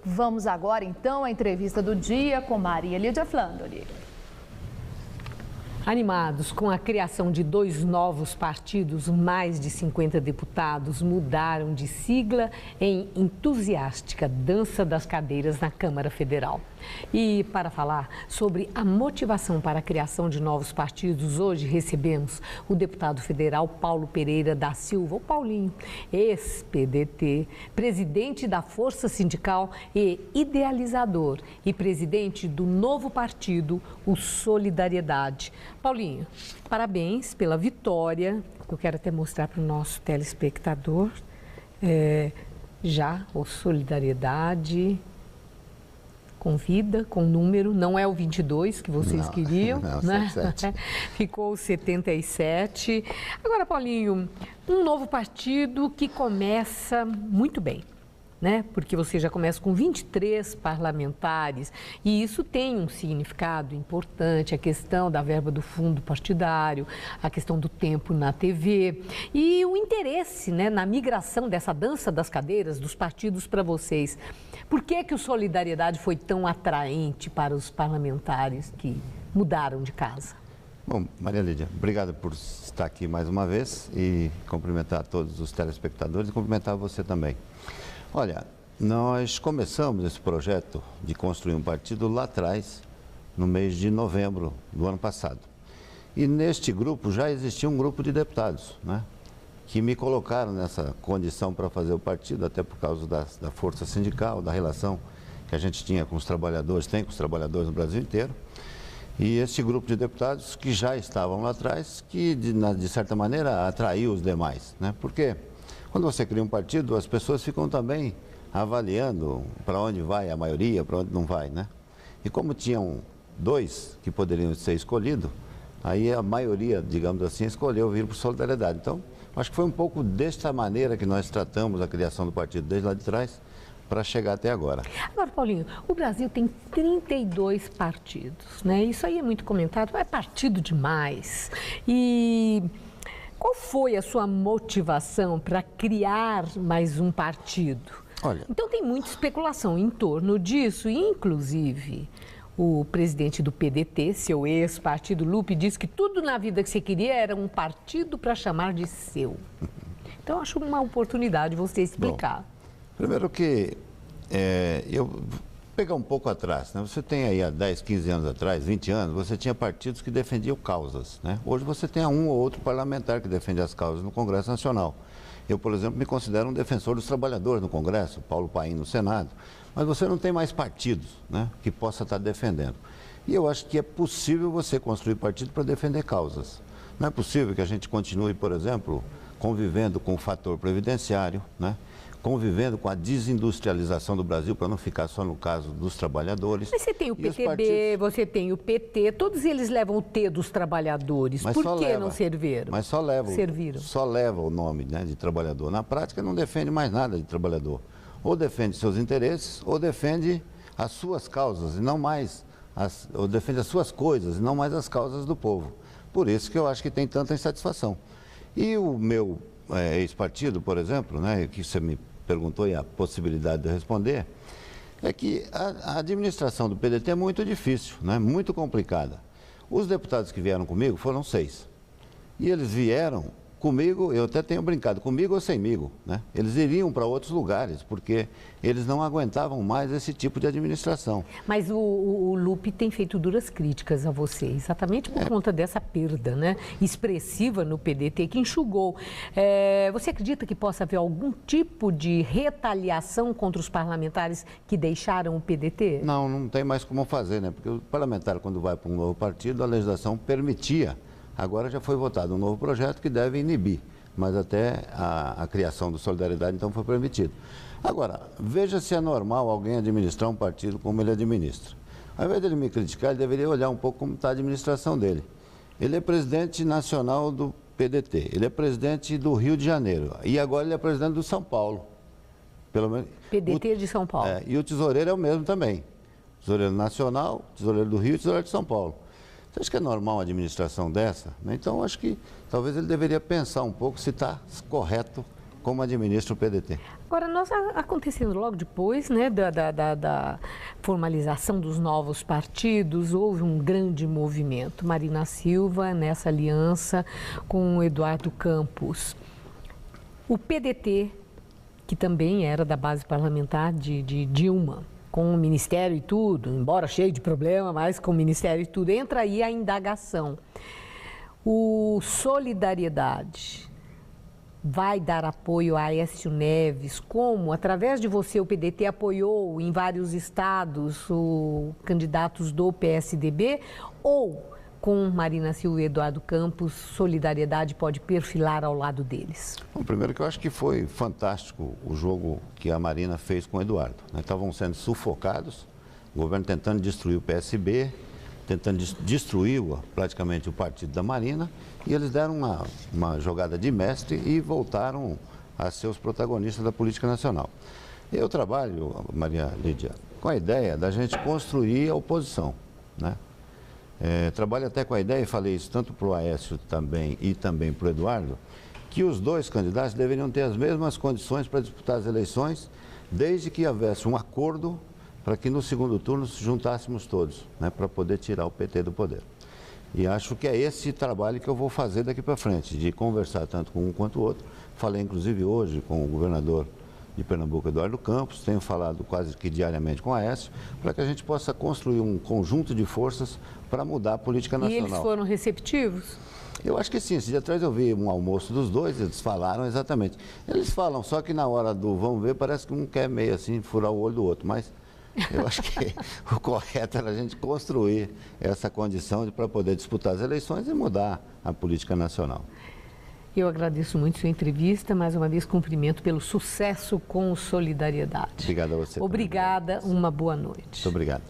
Vamos agora, então, à entrevista do dia com Maria Lídia Flandoli. Animados com a criação de 2 novos partidos, mais de 50 deputados mudaram de sigla em entusiástica dança das cadeiras na Câmara Federal. E para falar sobre a motivação para a criação de novos partidos, hoje recebemos o deputado federal Paulo Pereira da Silva, o Paulinho, ex-PDT, presidente da Força Sindical e idealizador e presidente do novo partido, o Solidariedade. Paulinho, parabéns pela vitória. Eu quero até mostrar para o nosso telespectador já o Solidariedade com vida, com número, não é o 22 que vocês queriam, não, né? 77. Ficou o 77. Agora, Paulinho, um novo partido que começa muito bem, né? Porque você já começa com 23 parlamentares e isso tem um significado importante, a questão da verba do fundo partidário, a questão do tempo na TV e o interesse, né, na migração dessa dança das cadeiras dos partidos para vocês. Por que o Solidariedade foi tão atraente para os parlamentares que mudaram de casa? Bom, Maria Lídia, obrigado por estar aqui mais uma vez e cumprimentar todos os telespectadores e cumprimentar você também. Olha, nós começamos esse projeto de construir um partido lá atrás, no mês de novembro do ano passado. E neste grupo já existia um grupo de deputados, né, que me colocaram nessa condição para fazer o partido, até por causa da força sindical, da relação que a gente tinha com os trabalhadores, tem com os trabalhadores no Brasil inteiro. E esse grupo de deputados que já estavam lá atrás, que de certa maneira atraiu os demais, né? Porque quando você cria um partido, as pessoas ficam também avaliando para onde vai a maioria, para onde não vai, né? E como tinham 2 que poderiam ser escolhidos, aí a maioria, digamos assim, escolheu vir para Solidariedade. Então, acho que foi um pouco desta maneira que nós tratamos a criação do partido desde lá de trás para chegar até agora. Agora, Paulinho, o Brasil tem 32 partidos, né? Isso aí é muito comentado, é partido demais. E qual foi a sua motivação para criar mais um partido? Olha, então tem muita especulação em torno disso, e inclusive o presidente do PDT, seu ex-partido Lupe, disse que tudo na vida que você queria era um partido para chamar de seu. Então, acho uma oportunidade você explicar. Bom, primeiro que eu vou pegar um pouco atrás, né? Você tem aí há 10, 15 anos atrás, 20 anos, você tinha partidos que defendiam causas, né? Hoje você tem um ou outro parlamentar que defende as causas no Congresso Nacional. Eu, por exemplo, me considero um defensor dos trabalhadores no Congresso, Paulo Paim no Senado. Mas você não tem mais partidos, né, que possa estar defendendo. E eu acho que é possível você construir partido para defender causas. Não é possível que a gente continue, por exemplo, convivendo com o fator previdenciário, né, convivendo com a desindustrialização do Brasil, para não ficar só no caso dos trabalhadores. Mas você tem o PTB, você tem o PT, todos eles levam o T dos trabalhadores. Mas por que não serviram? Mas serviram. Só leva o nome, né, de trabalhador. Na prática, não defende mais nada de trabalhador. Ou defende seus interesses, ou defende as suas causas, e não mais, ou defende as suas coisas, e não mais as causas do povo. Por isso que eu acho que tem tanta insatisfação. E o meu ex-partido, por exemplo, né, que você me perguntou e a possibilidade de eu responder, é que a administração do PDT é muito difícil, né, muito complicada. Os deputados que vieram comigo foram 6. E eles vieram comigo, eu até tenho brincado, comigo ou semigo, né? Eles iriam para outros lugares, porque eles não aguentavam mais esse tipo de administração. Mas o Lupe tem feito duras críticas a você, exatamente por conta dessa perda, né, expressiva no PDT, que enxugou. Você acredita que possa haver algum tipo de retaliação contra os parlamentares que deixaram o PDT? Não, não tem mais como fazer, né? Porque o parlamentar, quando vai para um novo partido, a legislação permitia. Agora já foi votado um novo projeto que deve inibir, mas até a criação do Solidariedade então foi permitido. Agora, veja se é normal alguém administrar um partido como ele administra. Ao invés de ele me criticar, ele deveria olhar um pouco como está a administração dele. Ele é presidente nacional do PDT, ele é presidente do Rio de Janeiro e agora ele é presidente do São Paulo. Pelo menos, PDT de São Paulo. E o tesoureiro é o mesmo também. Tesoureiro nacional, tesoureiro do Rio e tesoureiro de São Paulo. Você acha que é normal uma administração dessa? Então, acho que talvez ele deveria pensar um pouco se está correto como administra o PDT. Agora, nós acontecendo logo depois, né, da formalização dos novos partidos, houve um grande movimento. Marina Silva nessa aliança com o Eduardo Campos. O PDT, que também era da base parlamentar de Dilma, com o Ministério e tudo, embora cheio de problema, mas com o Ministério e tudo, entra aí a indagação. O Solidariedade vai dar apoio a Aécio Neves, como, através de você, o PDT apoiou em vários estados os candidatos do PSDB, ou com Marina Silva e Eduardo Campos, Solidariedade pode perfilar ao lado deles? Bom, primeiro que eu acho que foi fantástico o jogo que a Marina fez com o Eduardo. Estavam sendo sufocados, o governo tentando destruir o PSB, tentando destruir praticamente o partido da Marina, e eles deram uma jogada de mestre e voltaram a ser os protagonistas da política nacional. Eu trabalho, Maria Lídia, com a ideia da gente construir a oposição, né? Trabalho até com a ideia, e falei isso tanto para o Aécio também e também para o Eduardo, que os dois candidatos deveriam ter as mesmas condições para disputar as eleições, desde que houvesse um acordo para que no segundo turno se juntássemos todos, né, para poder tirar o PT do poder. E acho que é esse trabalho que eu vou fazer daqui para frente, de conversar tanto com um quanto o outro. Falei inclusive hoje com o governador de Pernambuco, Eduardo Campos, tenho falado quase que diariamente com a Aécio, para que a gente possa construir um conjunto de forças para mudar a política nacional. E eles foram receptivos? Eu acho que sim. Esse dia atrás eu vi um almoço dos dois, eles falaram exatamente. Eles falam, só que na hora do vamos ver, parece que um quer meio assim, furar o olho do outro, mas eu acho que o correto era a gente construir essa condição para poder disputar as eleições e mudar a política nacional. Eu agradeço muito sua entrevista, mais uma vez cumprimento pelo sucesso com Solidariedade. Obrigado a você. Obrigada, uma boa noite. Muito obrigado.